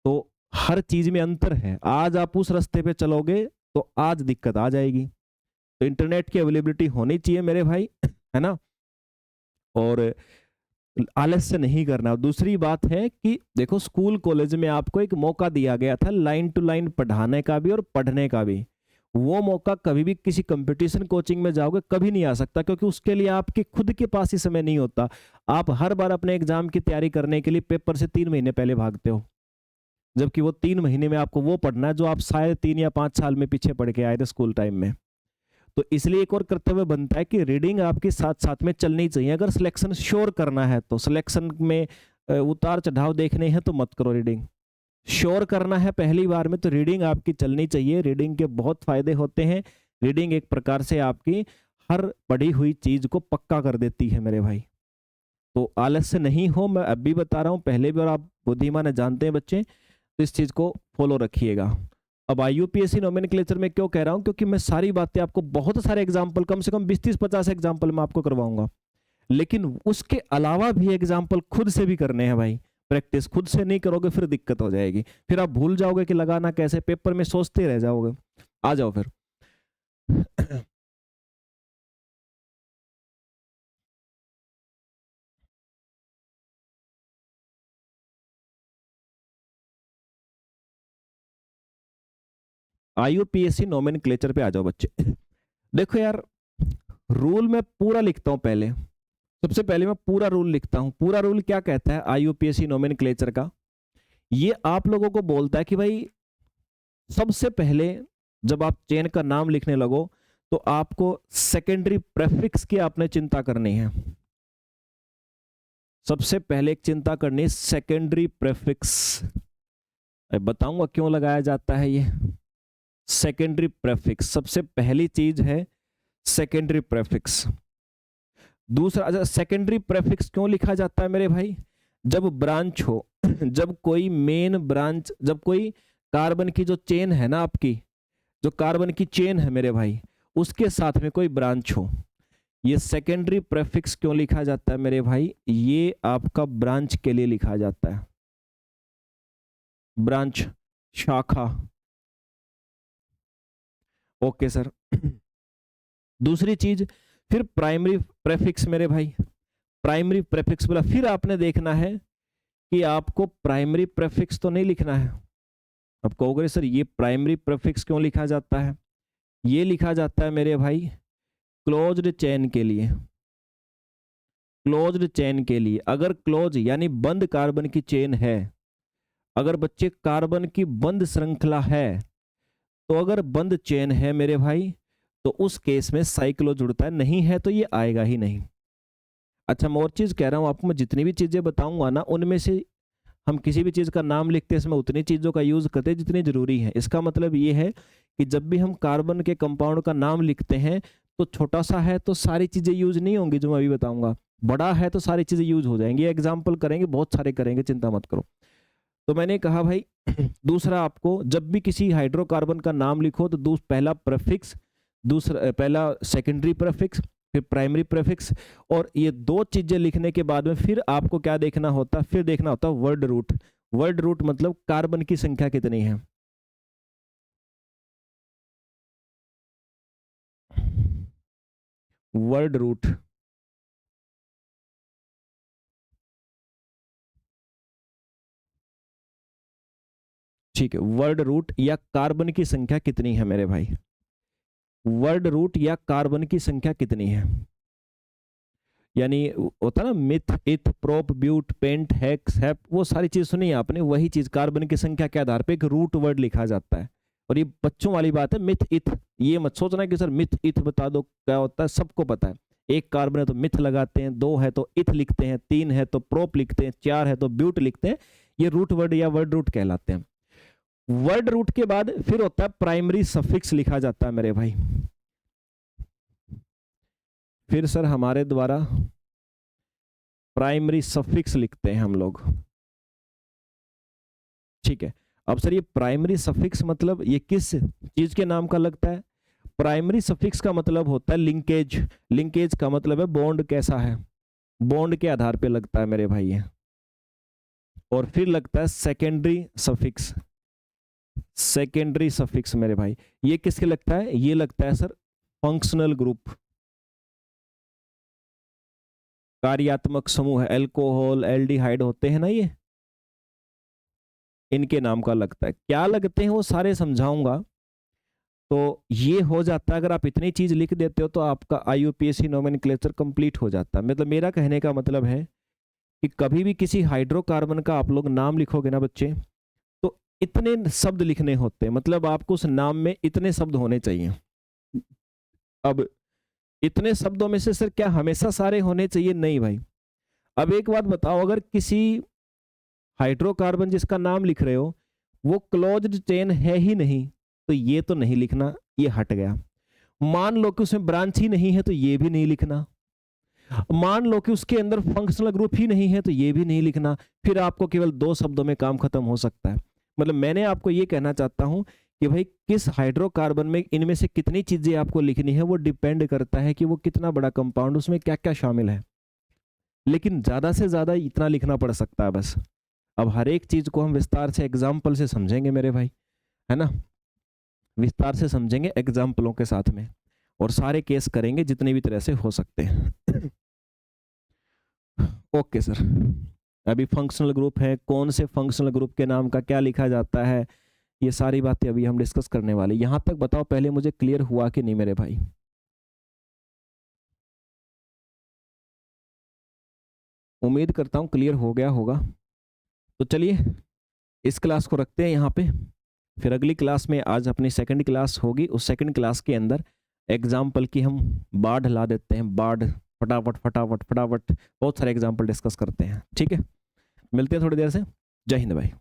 तो हर चीज में अंतर है। आज आप उस रास्ते पे चलोगे तो आज दिक्कत आ जाएगी। तो इंटरनेट की अवेलेबिलिटी होनी चाहिए मेरे भाई, है ना? और आलस्य नहीं करना। दूसरी बात है कि देखो स्कूल कॉलेज में आपको एक मौका दिया गया था लाइन टू लाइन पढ़ाने का भी और पढ़ने का भी। वो मौका कभी भी किसी कंपटीशन कोचिंग में जाओगे कभी नहीं आ सकता, क्योंकि उसके लिए आपके खुद के पास ही समय नहीं होता। आप हर बार अपने एग्जाम की तैयारी करने के लिए पेपर से 3 महीने पहले भागते हो, जबकि वो 3 महीने में आपको वो पढ़ना है जो आप शायद 3 या 5 साल में पीछे पढ़ के आए थे स्कूल टाइम में। तो इसलिए एक और कर्तव्य बनता है कि रीडिंग आपके साथ साथ में चलनी चाहिए। अगर सिलेक्शन श्योर करना है तो, सिलेक्शन में उतार चढ़ाव देखने हैं तो मत करो रीडिंग। श्योर करना है पहली बार में तो रीडिंग आपकी चलनी चाहिए। रीडिंग के बहुत फायदे होते हैं। रीडिंग एक प्रकार से आपकी हर पढ़ी हुई चीज को पक्का कर देती है मेरे भाई। तो आलस्य नहीं हो, मैं अब भी बता रहा हूं, पहले भी, और आप बुद्धिमान है जानते हैं बच्चे, तो इस चीज को फॉलो रखिएगा। अब IUPAC नोमेनक्लेचर में क्यों कह रहा हूं, क्योंकि मैं सारी बातें आपको, बहुत सारे एग्जाम्पल, कम से कम 20-30-50 एग्जाम्पल मैं आपको करवाऊंगा, लेकिन उसके अलावा भी एग्जाम्पल खुद से भी करने हैं भाई। प्रैक्टिस खुद से नहीं करोगे फिर दिक्कत हो जाएगी, फिर आप भूल जाओगे कि लगाना कैसे, पेपर में सोचते रह जाओगे। आ जाओ फिर। IUPAC नोमेनक्लेचर पे आ जाओ बच्चे। देखो यार, रूल मैं पूरा लिखता हूं पहले, सबसे पहले मैं पूरा रूल लिखता हूं। पूरा रूल क्या कहता है IUPAC नोमेनक्लेचर का? ये आप लोगों को बोलता है कि भाई सबसे पहले जब आप चेन का नाम लिखने लगो तो आपको सेकेंडरी प्रेफिक्स की आपने चिंता करनी है। सबसे पहले एक चिंता करनी है सेकेंडरी प्रेफिक्स। बताऊंगा क्यों लगाया जाता है ये सेकेंडरी प्रेफिक्स। सबसे पहली चीज है सेकेंडरी प्रेफिक्स। दूसरा, अच्छा सेकेंडरी प्रेफिक्स क्यों लिखा जाता है मेरे भाई? जब ब्रांच हो, जब कोई मेन ब्रांच, जब कोई कार्बन की जो चेन है ना आपकी, जो कार्बन की चेन है मेरे भाई, उसके साथ में कोई ब्रांच हो, ये सेकेंडरी प्रेफिक्स क्यों लिखा जाता है मेरे भाई? ये आपका ब्रांच के लिए लिखा जाता है। ब्रांच, शाखा। Okay sir. दूसरी चीज फिर प्राइमरी प्रेफिक्स मेरे भाई। प्राइमरी प्रेफिक्स बोला, फिर आपने देखना है कि आपको प्राइमरी प्रेफिक्स तो नहीं लिखना है। अब कहोगे सर ये प्राइमरी प्रेफिक्स क्यों लिखा जाता है? ये लिखा जाता है मेरे भाई क्लोज्ड चेन के लिए। क्लोज्ड चेन के लिए, अगर क्लोज यानी बंद कार्बन की चेन है, अगर बच्चे कार्बन की बंद श्रृंखला है, तो अगर बंद चेन है मेरे भाई तो उस केस में साइक्लो जुड़ता है, नहीं है तो ये आएगा ही नहीं। अच्छा मैं और चीज कह रहा हूं आपको, मैं जितनी भी चीजें बताऊंगा ना उनमें से हम किसी भी चीज का नाम लिखते हैं इसमें उतनी चीजों का यूज करते हैं जितनी जरूरी है। इसका मतलब ये है कि जब भी हम कार्बन के कंपाउंड का नाम लिखते हैं तो छोटा सा है तो सारी चीजें यूज नहीं होंगी जो मैं अभी बताऊंगा, बड़ा है तो सारी चीजें यूज हो जाएंगी। एग्जाम्पल करेंगे, बहुत सारे करेंगे, चिंता मत करो। तो मैंने कहा भाई दूसरा, आपको जब भी किसी हाइड्रोकार्बन का नाम लिखो तो पहला प्रेफिक्स, दूसरा पहला सेकेंडरी प्रेफिक्स, फिर प्राइमरी प्रेफिक्स, और ये दो चीजें लिखने के बाद में फिर आपको क्या देखना होता? फिर देखना होता वर्ड रूट। वर्ड रूट मतलब कार्बन की संख्या कितनी है। वर्ड रूट, ठीक है, वर्ड रूट या कार्बन की संख्या कितनी है मेरे भाई? वर्ड रूट या कार्बन की संख्या कितनी है, यानी होता ना मिथ, इथ, प्रोप, ब्यूट, पेंट, हेक्स, हेप, वो सारी चीज सुनी आपने, वही चीज कार्बन की संख्या के आधार पे एक रूट वर्ड लिखा जाता है। और ये बच्चों वाली बात है, मिथ इथ, ये मत सोचना कि सर मिथ इथ बता दो क्या होता है, सबको पता है। एक कार्बन है तो मिथ लगाते हैं, दो है तो इथ लिखते हैं, तीन है तो प्रोप लिखते हैं, चार है तो ब्यूट लिखते हैं। ये रूट वर्ड या वर्ड रूट कहलाते हैं। वर्ड रूट के बाद फिर होता है प्राइमरी सफिक्स लिखा जाता है मेरे भाई। फिर सर हमारे द्वारा प्राइमरी सफिक्स लिखते हैं हम लोग, ठीक है। अब सर ये प्राइमरी सफिक्स मतलब ये किस चीज के नाम का लगता है? प्राइमरी सफिक्स का मतलब होता है लिंकेज। लिंकेज का मतलब है बॉन्ड कैसा है, बॉन्ड के आधार पे लगता है मेरे भाई ये। और फिर लगता है सेकेंडरी सफिक्स। सेकेंडरी सफिक्स मेरे भाई ये किसके लगता है? ये लगता है सर फंक्शनल ग्रुप, कार्यात्मक समूह है, एल्कोहल, एल्डिहाइड होते हैं ना, ये इनके नाम का लगता है। क्या लगते हैं वो सारे समझाऊंगा। तो ये हो जाता है, अगर आप इतनी चीज लिख देते हो तो आपका IUPAC नोमेनक्लेचर कंप्लीट हो जाता है। मतलब मेरा कहने का मतलब है कि कभी भी किसी हाइड्रोकार्बन का आप लोग नाम लिखोगे ना बच्चे, तो इतने शब्द लिखने होते हैं, मतलब आपको उस नाम में इतने शब्द होने चाहिए। अब इतने शब्दों में से सर क्या हमेशा सारे होने चाहिए? नहीं भाई। अब एक बात बताओ, अगर किसी हाइड्रोकार्बन जिसका नाम लिख रहे हो वो क्लोज्ड चेन है ही नहीं तो ये तो नहीं लिखना, ये हट गया। मान लो कि उसमें ब्रांच ही नहीं है तो ये भी नहीं लिखना। मान लो कि उसके अंदर फंक्शनल ग्रुप ही नहीं है तो ये भी नहीं लिखना। फिर आपको केवल दो शब्दों में काम खत्म हो सकता है। मतलब मैंने आपको ये कहना चाहता हूं कि भाई किस हाइड्रोकार्बन में इनमें से कितनी चीजें आपको लिखनी है वो डिपेंड करता है कि वो कितना बड़ा कंपाउंड, उसमें क्या क्या शामिल है। लेकिन ज्यादा से ज्यादा इतना लिखना पड़ सकता है बस। अब हर एक चीज को हम विस्तार से एग्जाम्पल से समझेंगे मेरे भाई, है ना, विस्तार से समझेंगे एग्जाम्पलों के साथ में, और सारे केस करेंगे जितनी भी तरह से हो सकते हैं। Okay sir. अभी फंक्शनल ग्रुप है, कौन से फंक्शनल ग्रुप के नाम का क्या लिखा जाता है, ये सारी बातें अभी हम डिस्कस करने वाले। यहां तक बताओ पहले मुझे क्लियर हुआ कि नहीं मेरे भाई? उम्मीद करता हूँ क्लियर हो गया होगा। तो चलिए इस क्लास को रखते हैं यहाँ पे, फिर अगली क्लास में, आज अपनी सेकंड क्लास होगी, उस सेकंड क्लास के अंदर एग्जाम्पल की हम बाढ़ ला देते हैं, बाढ़, फटाफट फटाफट फटाफट बहुत सारे एग्जाम्पल डिस्कस करते हैं। ठीक है, मिलते हैं थोड़ी देर से। जय हिंद भाई।